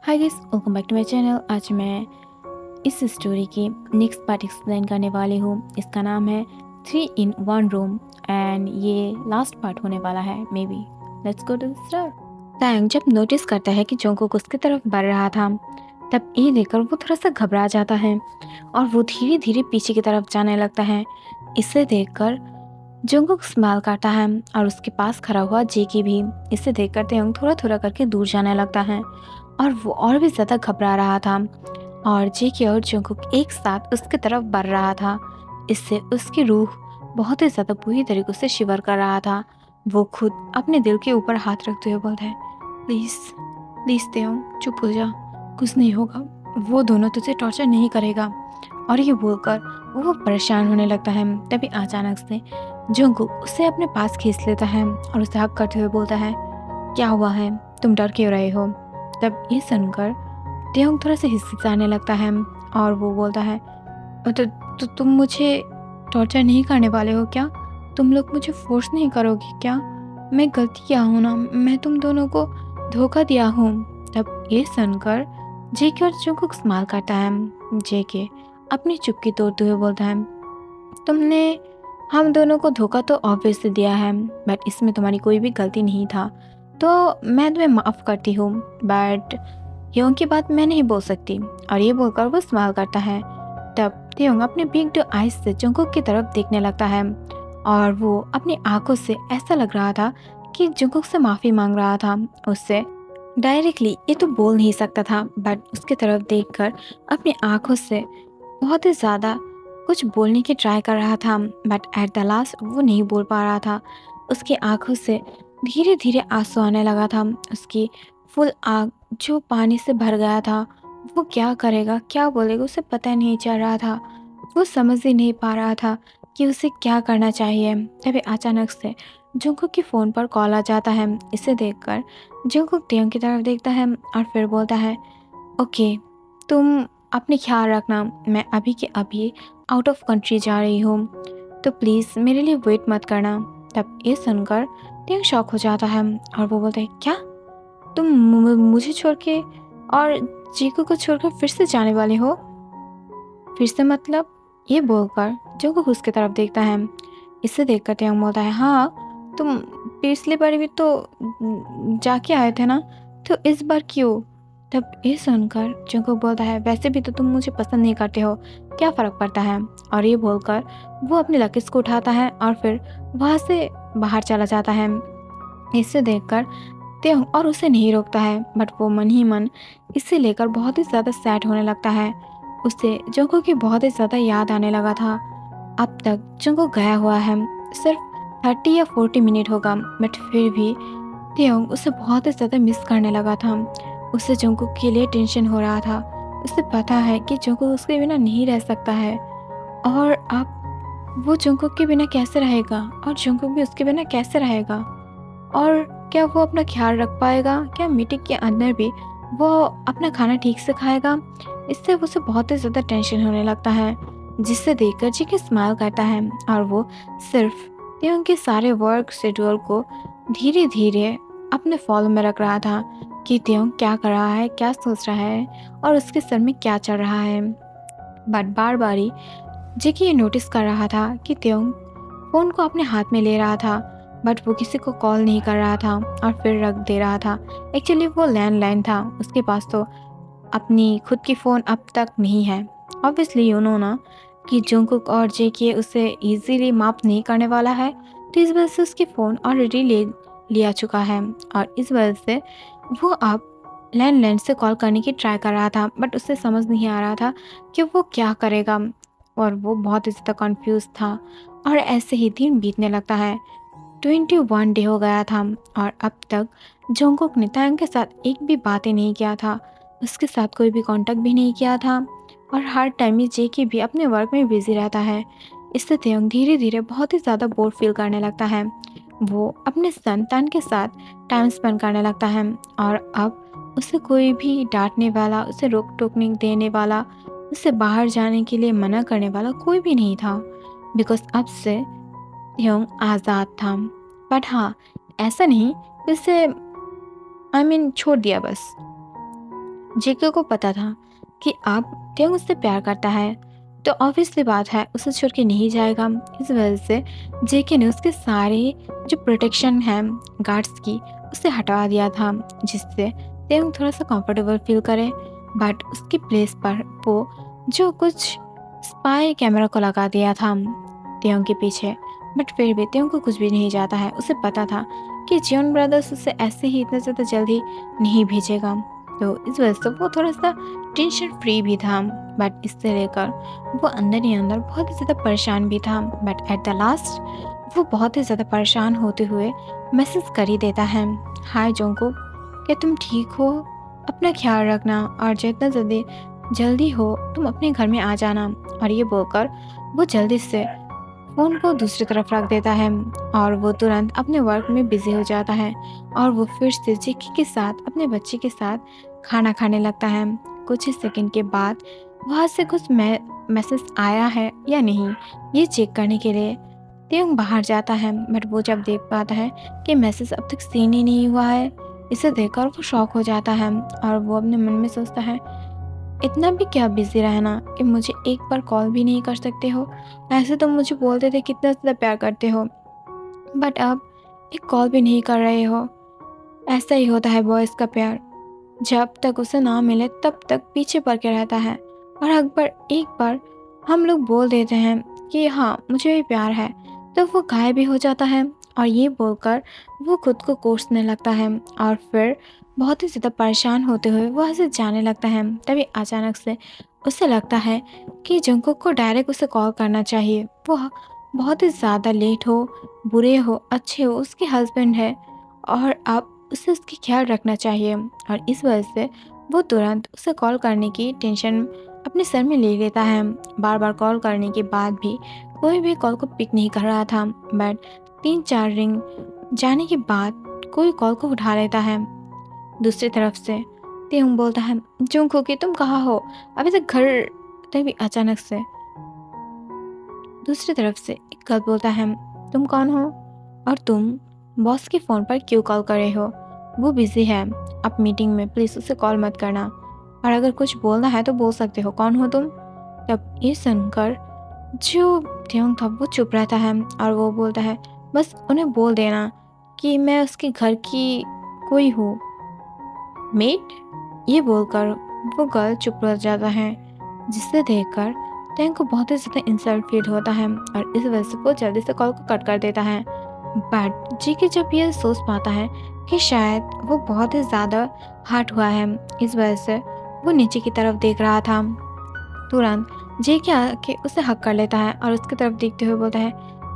Hi guys, welcome back to my channel. आज मैं इस स्टोरी की नेक्स्ट पार्ट एक्सप्लेन करने वाली हूँ। इसका नाम है 3 in 1 रूम एंड ये लास्ट पार्ट होने वाला है maybe. Let's go to start. Taeyang जब नोटिस करता है कि जोंगकुक उसकी तरफ बढ़ रहा था, तब ये देखकर वो थोड़ा सा घबरा जाता है और वो धीरे धीरे पीछे की तरफ जाने लगता है। इसे देखकर जोंगकुक स्माइल करता है और उसके पास खड़ा हुआ जेकी भी। इसे देखकर तायंग थोड़ा थोड़ा करके दूर जाने लगता है और वो और भी ज़्यादा घबरा रहा था और जेकी और जोंगकुक एक साथ उसकी तरफ बढ़ रहा था। इससे उसकी रूह बहुत ही ज़्यादा बुरी तरीके से शिवर कर रहा था। वो खुद अपने दिल के ऊपर हाथ रखते हुए बोलता है, प्लीज़ प्लीज़ तायंग चुप हो जा, कुछ नहीं होगा, वो दोनों तुझे टॉर्चर नहीं करेगा। और ये बोलकर वो परेशान होने लगता है। तभी अचानक से जोंगकुक उसे अपने पास खींच लेता है और उसे हक करते हुए बोलता है, क्या हुआ है, तुम डर क्यों रहे हो? तब ये सुनकर तायंग थोड़ा सा हिचकिचाने लगता है और वो बोलता है, तो तुम मुझे टॉर्चर नहीं करने वाले हो क्या? तुम लोग मुझे फोर्स नहीं करोगे क्या? मैं गलती किया हूँ ना, मैं तुम दोनों को धोखा दिया हूँ। तब ये सुनकर जेके और जोंगकुक स्माइल करता है। जेके अपनी चुप्पी तोड़ते हुए बोलता है, तुमने हम दोनों को धोखा तो ऑब्वियसली दिया है, बट इसमें तुम्हारी कोई भी गलती नहीं था, तो मैं तुम्हें माफ़ करती हूँ, बट त्योंग की बात मैं नहीं बोल सकती। और ये बोलकर वो स्माइल करता है। तब त्योंग अपने बिग ब्लू आइज से जंगकुक की तरफ देखने लगता है और वो अपनी आंखों से ऐसा लग रहा था कि जंगकुक से माफ़ी मांग रहा था। उससे डायरेक्टली ये तो बोल नहीं सकता था, बट उसकी तरफ देखकर अपनी आंखों से बहुत ही ज़्यादा कुछ बोलने की ट्राई कर रहा था, बट एट द लास्ट वो नहीं बोल पा रहा था। उसकी आंखों से धीरे धीरे आंसू आने लगा था। उसकी फुल आँख जो पानी से भर गया था। वो क्या करेगा, क्या बोलेगा, उसे पता नहीं चल रहा था। वो समझ ही नहीं पा रहा था कि उसे क्या करना चाहिए। तभी अचानक से जुंगकुक की फ़ोन पर कॉल आ जाता है। इसे देखकर जुंगकुक तायंग की तरफ देखता है और फिर बोलता है, ओके, तुम अपने ख्याल रखना, मैं अभी के अभी आउट ऑफ कंट्री जा रही हूँ, तो प्लीज़ मेरे लिए वेट मत करना। तब ये सुनकर तायंग शॉक हो जाता है और वो बोलता है, क्या तुम मुझे छोड़ के और जीको को छोड़कर फिर से जाने वाले हो? फिर से मतलब? ये बोलकर जोंगकुक उसकी तरफ देखता है। इसे देखकर तायंग बोलता है, हाँ, तुम पिछली बार भी तो जाके आए थे ना, तो इस बार क्यों? तब ये सुनकर जोंगकुक बोलता है, वैसे भी तो तुम मुझे पसंद नहीं करते हो, क्या फ़र्क पड़ता है? और ये बोलकर वो अपने लगेज को उठाता है और फिर वहाँ से बाहर चला जाता है। इसे देखकर तायंग और उसे नहीं रोकता है, बट वो मन ही मन इसे लेकर बहुत ही ज़्यादा सैड होने लगता है। उसे जोंगकुक की बहुत ही ज़्यादा याद आने लगा था। अब तक जोंगकुक गया हुआ है सिर्फ 30 या 40 मिनट होगा, बट फिर भी तायंग उसे बहुत ही ज़्यादा मिस करने लगा था। उसे जोंगकुक के लिए टेंशन हो रहा था। उसे पता है कि जोंगकुक उसके बिना नहीं रह सकता है और अब वो जोंगकुक के बिना कैसे रहेगा और जोंगकुक भी उसके बिना कैसे रहेगा, और क्या वो अपना ख्याल रख पाएगा? क्या मीटिंग के अंदर भी वो अपना खाना ठीक से खाएगा? इससे उसे बहुत ही ज़्यादा टेंशन होने लगता है, जिससे देखकर जी स्माइल करता है और वो सिर्फ तायंग के सारे वर्क शेड्यूल को धीरे धीरे अपने फॉलो में रख रहा था कि तायंग क्या कर रहा है, क्या सोच रहा है और उसके सर में क्या चल रहा है। बट बार बार ही जेकी ये नोटिस कर रहा था कि तायंग फ़ोन को अपने हाथ में ले रहा था, बट वो किसी को कॉल नहीं कर रहा था और फिर रख दे रहा था। एक्चुअली वो लैंडलाइन था, उसके पास तो अपनी खुद की फ़ोन अब तक नहीं है। ऑब्वियसली यू नो ना कि जंगकुक और जेके उसे इजीली माफ़ नहीं करने वाला है, तो इस वजह से उसकी फ़ोन ऑलरेडी ले लिया चुका है और इस वजह से वो अब लैंडलाइन से कॉल करने की ट्राई कर रहा था, बट उसे समझ नहीं आ रहा था कि वो क्या करेगा और वो बहुत ही ज़्यादा कन्फ्यूज़ था। और ऐसे ही दिन बीतने लगता है। 21 डे हो गया था और अब तक जंगकुक ने तायंग के साथ एक भी बातें नहीं किया था, उसके साथ कोई भी कांटेक्ट भी नहीं किया था और हर टाइम ये जेकी भी अपने वर्क में बिजी रहता है। इससे तायंग धीरे धीरे बहुत ही ज़्यादा बोर फील करने लगता है। वो अपने संतान के साथ टाइम स्पेंड करने लगता है और अब उसे कोई भी डांटने वाला, उसे रोक टोक नहीं देने वाला, उसे बाहर जाने के लिए मना करने वाला कोई भी नहीं था, बिकॉज अब से त्योंग आज़ाद था। बट हाँ, ऐसा नहीं कि उसे छोड़ दिया बस। जेके को पता था कि अब त्यंग उससे प्यार करता है, तो ऑब्वियसली बात है उसे छोड़ के नहीं जाएगा। इस वजह से जेके ने उसके सारे जो प्रोटेक्शन है गार्ड्स की उसे हटा दिया था, जिससे त्यंग थोड़ा सा कंफर्टेबल फील करे। बट उसकी प्लेस पर वो जो कुछ स्पाई कैमरा को लगा दिया था त्यंग के पीछे। बट फिर भी त्यंग को कुछ भी नहीं जाता है। उसे पता था कि जियोन ब्रदर्स उसे ऐसे ही इतना ज़्यादा जल्दी नहीं भेजेगा, तो इस वजह से वो थोड़ा सा टेंशन फ्री भी था। बट इससे लेकर वो अंदर ही अंदर बहुत ही ज़्यादा परेशान भी था। बट एट द लास्ट वो बहुत ही ज़्यादा परेशान होते हुए मैसेज कर ही देता है, हाय जोंगकुक, क्या तुम ठीक हो? अपना ख्याल रखना और जितना जल्दी हो तुम अपने घर में आ जाना। और ये बोलकर वो जल्दी से फ़ोन को दूसरी तरफ रख देता है और वो तुरंत अपने वर्क में बिजी हो जाता है। और वो फिर से जिक्की के साथ अपने बच्चे के साथ खाना खाने लगता है। कुछ ही सेकंड के बाद वहाँ से कुछ मैसेज आया है या नहीं ये चेक करने के लिए त्यंग बाहर जाता है। बट वो जब देख पाता है कि मैसेज अब तक सीन ही नहीं हुआ है, इसे देखकर वो शॉक हो जाता है और वो अपने मन में सोचता है, इतना भी क्या बिजी रहना कि मुझे एक बार कॉल भी नहीं कर सकते हो। ऐसे तो मुझे बोलते थे कितना ज़्यादा प्यार करते हो, बट अब एक कॉल भी नहीं कर रहे हो। ऐसा ही होता है बॉयज़ का प्यार, जब तक उसे ना मिले तब तक पीछे पड़ के रहता है। और अकबर एक बार हम लोग बोल देते हैं कि हाँ मुझे भी प्यार है, तो वो गायब भी हो जाता है। और ये बोलकर वो खुद को कोसने लगता है और फिर बहुत ही ज़्यादा परेशान होते हुए वहाँ से जाने लगता है। तभी अचानक से उसे लगता है कि जंगकुक को डायरेक्ट उसे कॉल करना चाहिए। वो बहुत ही ज़्यादा लेट हो, बुरे हो, अच्छे हो, उसके हस्बैंड है और अब उसे उसकी ख्याल रखना चाहिए। और इस वजह से वो तुरंत उसे कॉल करने की टेंशन अपने सर में ले लेता है। बार बार कॉल करने के बाद भी कोई भी कॉल को पिक नहीं कर रहा था। बट 3-4 रिंग जाने के बाद कोई कॉल को उठा लेता है। दूसरी तरफ से त्यौंग बोलता है, जुंगकुकी तुम कहाँ हो? अभी तक घर। तभी अचानक से दूसरी तरफ से एक गर्ल बोलता है, तुम कौन हो और तुम बॉस के फ़ोन पर क्यों कॉल कर रहे हो? वो बिजी है, आप मीटिंग में, प्लीज़ उसे कॉल मत करना। और अगर कुछ बोलना है तो बोल सकते हो, कौन हो तुम? तब ये सुनकर जो ट्योंग था वो चुप रहता है और वो बोलता है, बस उन्हें बोल देना कि मैं उसके घर की कोई हूँ, मेट। ये बोलकर वो गर्ल चुप रह जाता है, जिसे देखकर टैंग को बहुत ही ज़्यादा इंसल्ट फील होता है और इस वजह से वो जल्दी से कॉल को कट कर देता है। बट जीके जब ये सोच पाता है कि शायद वो बहुत ही ज़्यादा हर्ट हुआ है, इस वजह से वो नीचे की तरफ देख रहा था। तुरंत जेके आके उसे हक कर लेता है और उसकी तरफ देखते हुए बोलता है,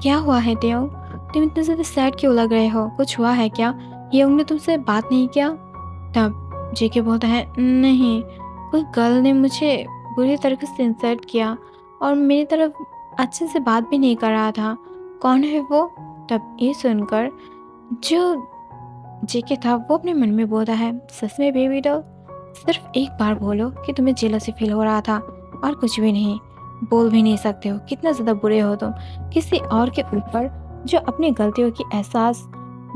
क्या हुआ है तेओ? तुम इतने ज़्यादा सैड क्यों लग रहे हो? कुछ हुआ है क्या? ये ने तुमसे बात नहीं किया? तब जेके बोलता है, नहीं, कोई गर्ल ने मुझे बुरी तरीके से इंसल्ट किया और मेरी तरफ अच्छे से बात भी नहीं कर रहा था। कौन है वो? तब ये सुनकर जो जेके था वो अपने मन में बोलता है, सच में बेबी डॉल? सिर्फ एक बार बोलो कि तुम्हें जेलसी फील हो रहा था और कुछ भी नहीं। बोल भी नहीं सकते हो, कितना ज़्यादा बुरे हो तुम किसी और के ऊपर, जो अपनी गलतियों की एहसास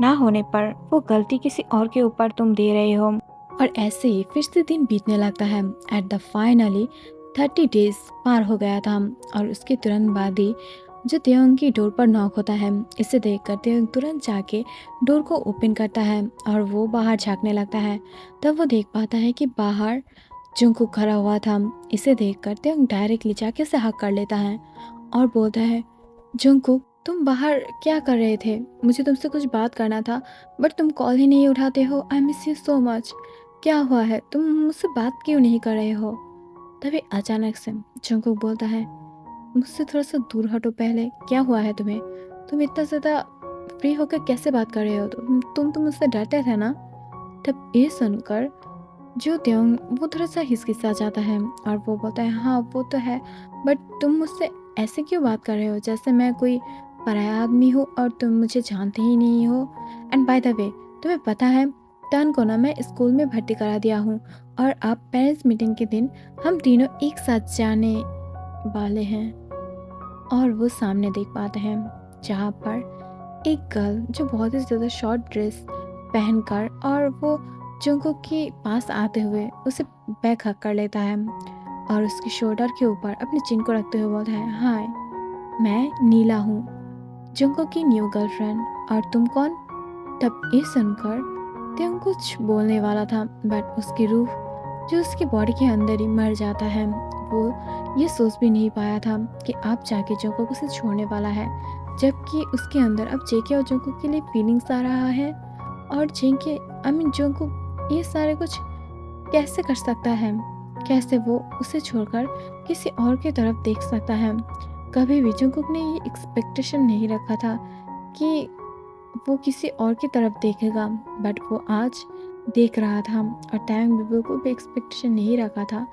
ना होने पर वो गलती किसी और के ऊपर तुम दे रहे हो। और ऐसे ही फिर से दिन बीतने लगता है। एट द फाइनली 30 डेज पार हो गया था और उसके तुरंत बाद ही जो त्योंग की डोर पर नॉक होता है। इसे देखकर त्योंग तुरंत जाके डोर को ओपन करता है और वो बाहर झांकने लगता है। तब वो देख पाता है कि बाहर जंगकुक खड़ा हुआ था। इसे देखकर त्योंग डायरेक्टली जाके उसे हक कर लेता है और बोलता है, जंगकुक तुम बाहर क्या कर रहे थे? मुझे तुमसे कुछ बात करना था, बट तुम कॉल ही नहीं उठाते हो। I miss you so much. क्या हुआ है? तुम मुझसे बात क्यों नहीं कर रहे हो? तभी अचानक से जंगकुक बोलता है, मुझसे थोड़ा सा दूर हटो पहले। क्या हुआ है तुम्हें? तुम इतना ज़्यादा फ्री होकर कैसे बात कर रहे हो? तुम तो मुझसे डरते थे ना? तब ये सुनकर जो त्योंग वो थोड़ा सा हिचकिचा जाता है और वो बोलता है, हाँ वो तो है, बट तुम मुझसे ऐसे क्यों बात कर रहे हो जैसे मैं कोई पराया आदमी हूँ और तुम मुझे जानते ही नहीं हो। एंड बाय द वे, तुम्हें पता है टन को ना मैं स्कूल में भर्ती करा दिया हूँ और अब पेरेंट्स मीटिंग के दिन हम तीनों एक साथ जाने वाले हैं। और वो सामने देख पाते हैं जहाँ पर एक गर्ल जो बहुत ही ज़्यादा शॉर्ट ड्रेस पहनकर और वो जंगकुक के पास आते हुए उसे बैक हक कर लेता है और उसके शोल्डर के ऊपर अपने चिन को रखते हुए बोलता है, हाय, मैं नीला हूँ, जंगकुक की न्यू गर्लफ्रेंड। और तुम कौन? तब ये सुनकर त्यंग कुछ बोलने वाला था, बट उसकी रूह जो उसकी बॉडी के अंदर ही मर जाता है, वो ये सोच भी नहीं पाया था कि अब जाके जंगकुक उसे छोड़ने वाला है, जबकि उसके अंदर अब जेके और जंगकुक के लिए फीलिंग्स आ रहा है। और जेके जंगकुक ये सारे कुछ कैसे कर सकता है? कैसे वो उसे छोड़कर किसी और की तरफ देख सकता है? कभी भी जंगकुक ने ये एक्सपेक्टेशन नहीं रखा था कि वो किसी और की तरफ देखेगा, बट वो आज देख रहा था। और टैंग भी बिल्कुल भी एक्सपेक्टेशन नहीं रखा था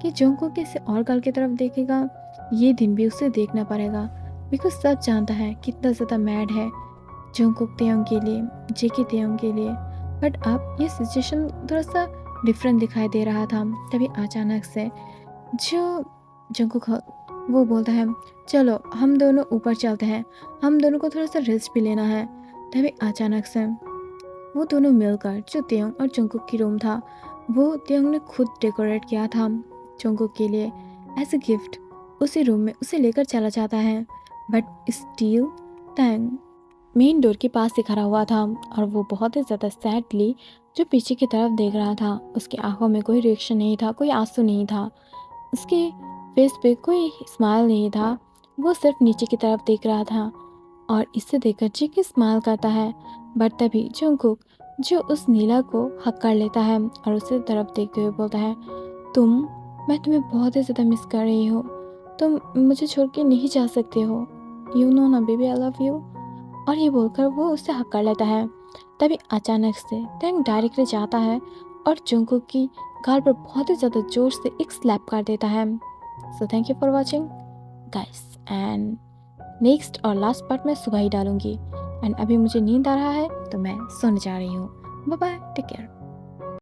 कि जंगकुक किसी और गर्ल की तरफ देखेगा। ये दिन भी उसे देखना पड़ेगा, बिकॉज सब जानता है कितना ज़्यादा मैड है जंगकुक तेयोंग के लिए, जेके तेयोंग के लिए। बट अब ये सिचुएशन थोड़ा सा डिफरेंट दिखाई दे रहा था। तभी अचानक से जो जंगकुक वो बोलता है, चलो हम दोनों ऊपर चलते हैं, हम दोनों को थोड़ा सा रेस्ट भी लेना है। तभी अचानक से वो दोनों मिलकर जो तेयोंग और जंगकुक की रूम था, वो तेयोंग ने खुद डेकोरेट किया था जंगकुक के लिए एज अ गिफ्ट, उसी रूम में उसे लेकर चला जाता है। But still Tang main door के पास ही खड़ा हुआ था और वो बहुत ही ज़्यादा सैडली जो पीछे की तरफ देख रहा था। उसकी आंखों में कोई रिएक्शन नहीं था, कोई आंसू नहीं था, उसके फेस पे कोई स्माइल नहीं था, वो सिर्फ नीचे की तरफ देख रहा था। और इसे देखकर जेके स्माइल करता है, बट तभी जंगकुक जो उस नीला को हक कर लेता है और उसे तरफ देखते हुए बोलता है, तुम मैं तुम्हें बहुत ही ज़्यादा मिस कर रही हो, तुम मुझे छोड़ के नहीं जा सकते हो, यू नो ना बेबी, आई लव यू। और ये बोलकर वो उससे हक कर लेता है। तभी अचानक से टैंग डायरेक्टली जाता है और जंगकुक की गाल पर बहुत ही ज़्यादा जोर से एक स्लैप कर देता है। So thank you for watching guys, and next और लास्ट पार्ट मैं सुबह ही डालूंगी। एंड अभी मुझे नींद आ रहा है तो मैं सोने जा रही हूँ। Bye bye, take care.